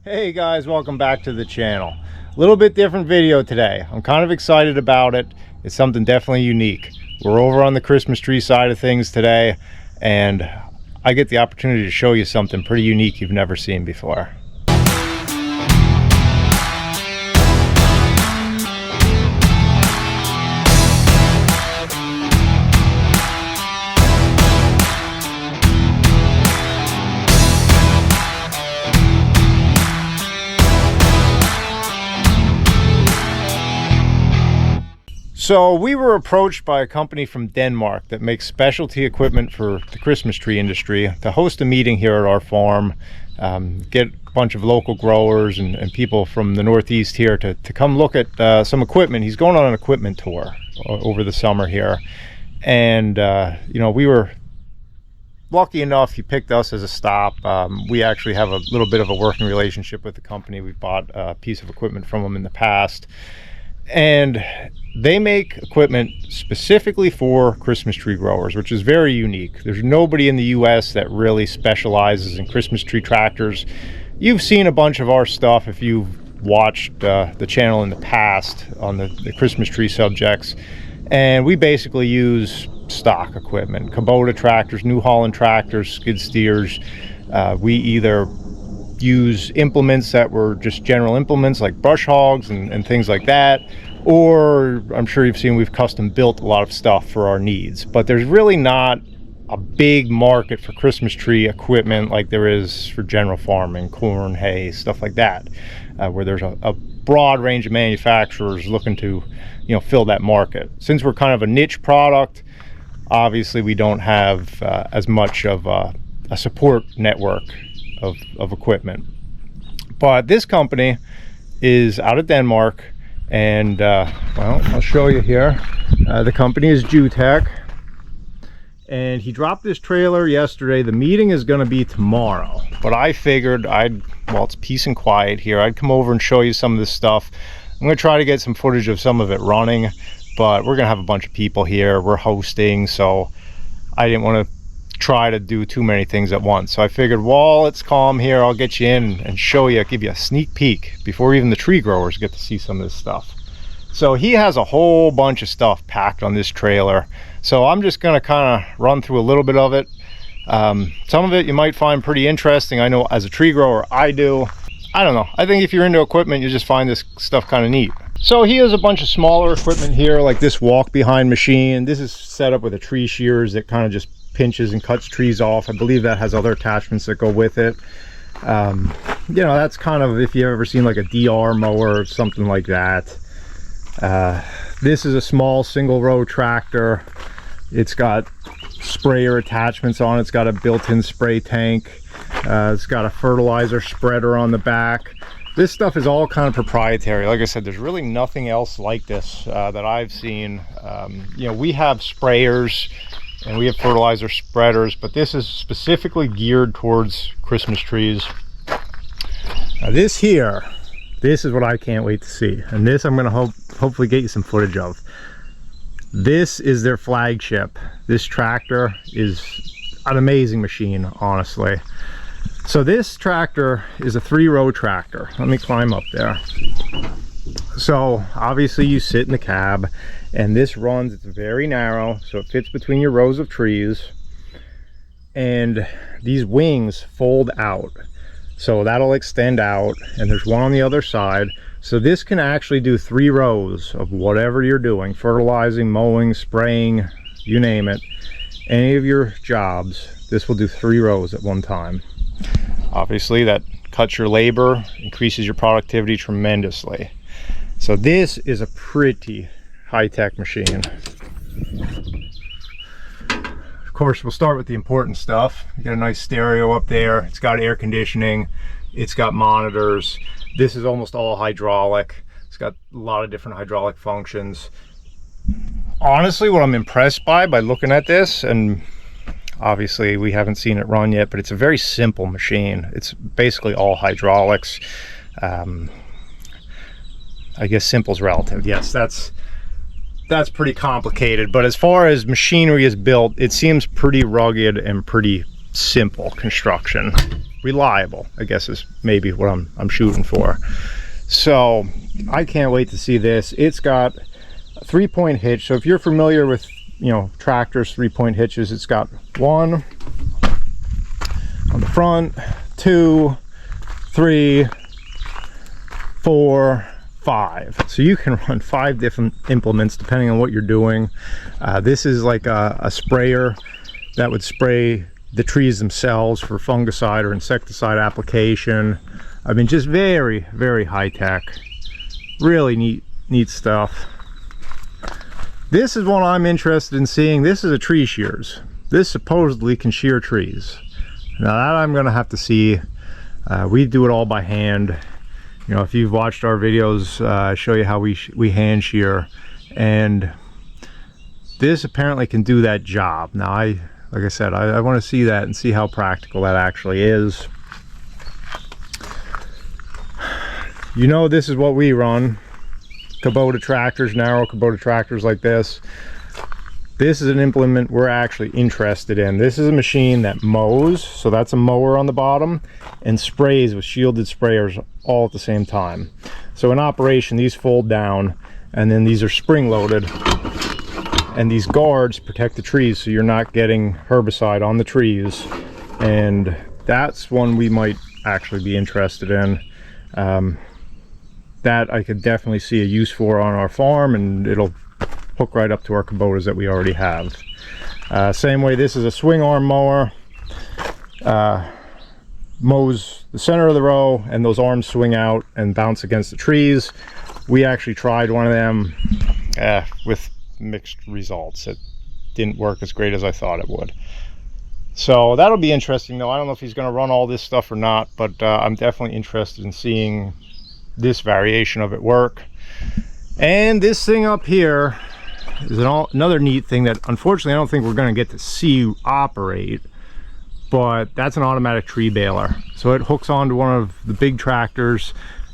Hey guys, welcome back to the channel. A little bit different video today. I'm kind of excited about it. It's something definitely unique. We're over on the Christmas tree side of things today, and I get the opportunity to show you something pretty unique you've never seen before. So we were approached by a company from Denmark that makes specialty equipment for the Christmas tree industry to host a meeting here at our farm, get a bunch of local growers and people from the Northeast here to come look at some equipment. He's going on an equipment tour over the summer here. And, you know, we were lucky enough, he picked us as a stop. We actually have a little bit of a working relationship with the company. We've bought a piece of equipment from them in the past. And they make equipment specifically for Christmas tree growers, which is very unique. There's nobody in the US that really specializes in Christmas tree tractors. You've seen a bunch of our stuff if you've watched the channel in the past on the Christmas tree subjects. And we basically use stock equipment, Kubota tractors, New Holland tractors, skid steers. We either use implements that were just general implements like brush hogs and things like that, or I'm sure you've seen we've custom built a lot of stuff for our needs. But there's really not a big market for Christmas tree equipment like there is for general farming, corn, hay, stuff like that, where there's a broad range of manufacturers looking to, you know, fill that market. Since we're kind of a niche product, obviously we don't have as much of a support network of equipment. But this company is out of Denmark, and well, I'll show you here. The company is Jutech, and he dropped this trailer yesterday. The meeting is going to be tomorrow, but I figured well, it's peace and quiet here, I'd come over and show you some of this stuff. I'm going to try to get some footage of some of it running, but we're going to have a bunch of people here. We're hosting, so I didn't want to try to do too many things at once. So I figured while it's calm here, I'll get you in and show you, give you a sneak peek before even the tree growers get to see some of this stuff. So he has a whole bunch of stuff packed on this trailer. So I'm just going to kind of run through a little bit of it. Some of it you might find pretty interesting. I know as a tree grower, I do. I don't know. I think if you're into equipment, you just find this stuff kind of neat. So he has a bunch of smaller equipment here, like this walk behind machine. This is set up with a tree shears that kind of just pinches and cuts trees off. I believe that has other attachments that go with it. You know, that's kind of if you've ever seen like a Deere mower or something like that. This is a small single row tractor. It's got sprayer attachments on it. It's got a built-in spray tank. It's got a fertilizer spreader on the back. This stuff is all kind of proprietary. Like I said, there's really nothing else like this that I've seen. You know, we have sprayers and we have fertilizer spreaders, but this is specifically geared towards Christmas trees. Now this here, this is what I can't wait to see. And this I'm gonna hopefully get you some footage of. This is their flagship. This tractor is an amazing machine, honestly. So this tractor is a 3-row tractor. Let me climb up there. So obviously you sit in the cab, and this runs, it's very narrow, so it fits between your rows of trees, and these wings fold out, so that'll extend out, and there's one on the other side. So this can actually do 3 rows of whatever you're doing, fertilizing, mowing, spraying, you name it, any of your jobs. This will do 3 rows at one time. Obviously that cuts your labor, increases your productivity tremendously. So this is a pretty high-tech machine. Of course, we'll start with the important stuff. You got a nice stereo up there. It's got air conditioning. It's got monitors. This is almost all hydraulic. It's got a lot of different hydraulic functions. Honestly, what I'm impressed by looking at this, and obviously we haven't seen it run yet, but it's a very simple machine. It's basically all hydraulics. I guess simple's relative. Yes, that's pretty complicated, but as far as machinery is built, it seems pretty rugged and pretty simple construction. reliable, I guess is maybe what I'm shooting for. So I can't wait to see this. It's got a 3-point hitch. So if you're familiar with, you know, tractors, 3-point hitches, it's got 1 on the front, 2, 3, 4, 5. So you can run 5 different implements depending on what you're doing. This is like a sprayer that would spray the trees themselves for fungicide or insecticide application. I mean, just very, very high tech. Really neat stuff. This is one I'm interested in seeing. This is a tree shears. This supposedly can shear trees. Now that I'm gonna have to see. We do it all by hand. You know, if you've watched our videos, I show you how we hand shear, and this apparently can do that job. Now like I said, I want to see that and see how practical that actually is. You know, this is what we run. Kubota tractors, narrow Kubota tractors like this. This is an implement we're actually interested in. This is a machine that mows, so that's a mower on the bottom, and sprays with shielded sprayers all at the same time. So in operation, these fold down, and then these are spring loaded, and these guards protect the trees so you're not getting herbicide on the trees. And that's one we might actually be interested in. That I could definitely see a use for on our farm, and it'll hook right up to our Kubotas that we already have. Same way, this is a swing arm mower. Mows the center of the row, and those arms swing out and bounce against the trees. We actually tried one of them with mixed results. It didn't work as great as I thought it would. So that'll be interesting though. I don't know if he's going to run all this stuff or not, but I'm definitely interested in seeing this variation of it work. And this thing up here is another neat thing that unfortunately I don't think we're going to get to see operate, but that's an automatic tree baler. So it hooks onto one of the big tractors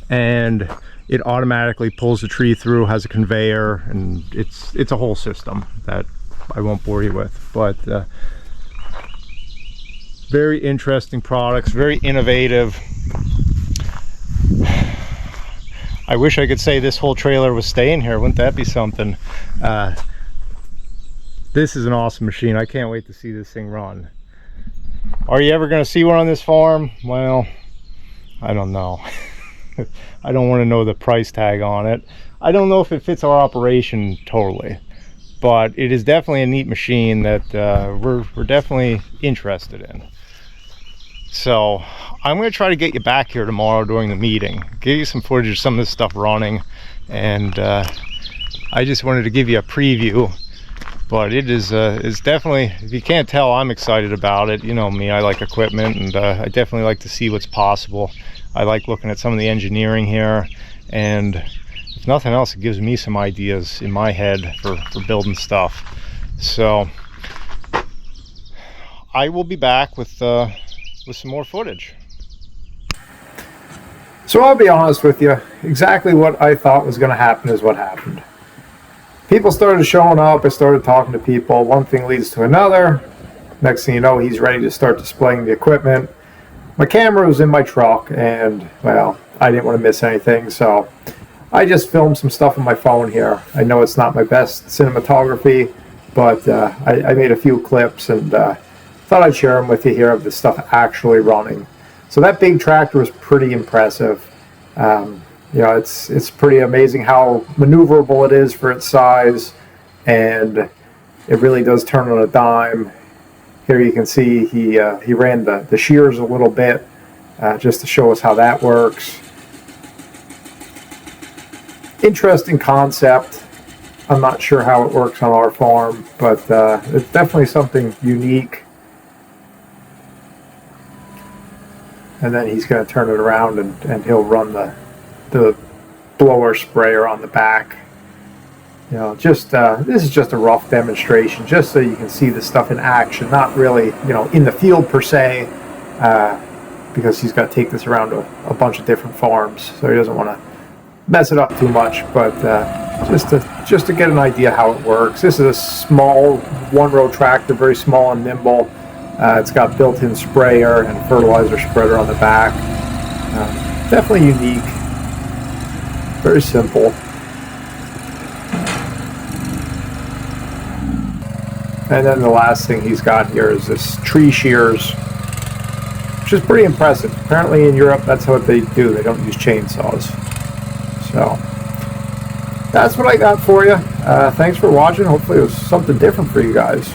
and it automatically pulls the tree through, has a conveyor, and it's a whole system that I won't bore you with. But very interesting products, very innovative. I wish I could say this whole trailer was staying here. Wouldn't that be something? This is an awesome machine. I can't wait to see this thing run. Are you ever going to see one on this farm? Well, I don't know. I don't want to know the price tag on it. I don't know if it fits our operation totally, but it is definitely a neat machine that we're definitely interested in. So I'm going to try to get you back here tomorrow during the meeting, give you some footage of some of this stuff running, and I just wanted to give you a preview. But it is it's definitely, if you can't tell, I'm excited about it. You know me, I like equipment, and I definitely like to see what's possible. I like looking at some of the engineering here, and if nothing else, it gives me some ideas in my head for building stuff. So I will be back with some more footage. So I'll be honest with you, exactly what I thought was going to happen is what happened. People started showing up, I started talking to people, one thing leads to another. Next thing you know, he's ready to start displaying the equipment. My camera was in my truck, and well, I didn't want to miss anything, so I just filmed some stuff on my phone here. I know it's not my best cinematography, but I made a few clips and thought I'd share them with you here of the stuff actually running. So that big tractor was pretty impressive. You know, it's pretty amazing how maneuverable it is for its size, and it really does turn on a dime. Here you can see he ran the shears a little bit just to show us how that works. Interesting concept. I'm not sure how it works on our farm, but it's definitely something unique. And then he's going to turn it around and he'll run the blower sprayer on the back. You know, just this is just a rough demonstration, just so you can see the stuff in action, not really, you know, in the field per se, because he's got to take this around to a bunch of different farms, so he doesn't want to mess it up too much. But just to get an idea how it works. This is a small one-row tractor, very small and nimble. It's got built-in sprayer and fertilizer spreader on the back. Definitely unique. Very simple. And then the last thing he's got here is this tree shears, which is pretty impressive. Apparently in Europe, that's what they do. They don't use chainsaws. So that's what I got for you. Thanks for watching. Hopefully it was something different for you guys.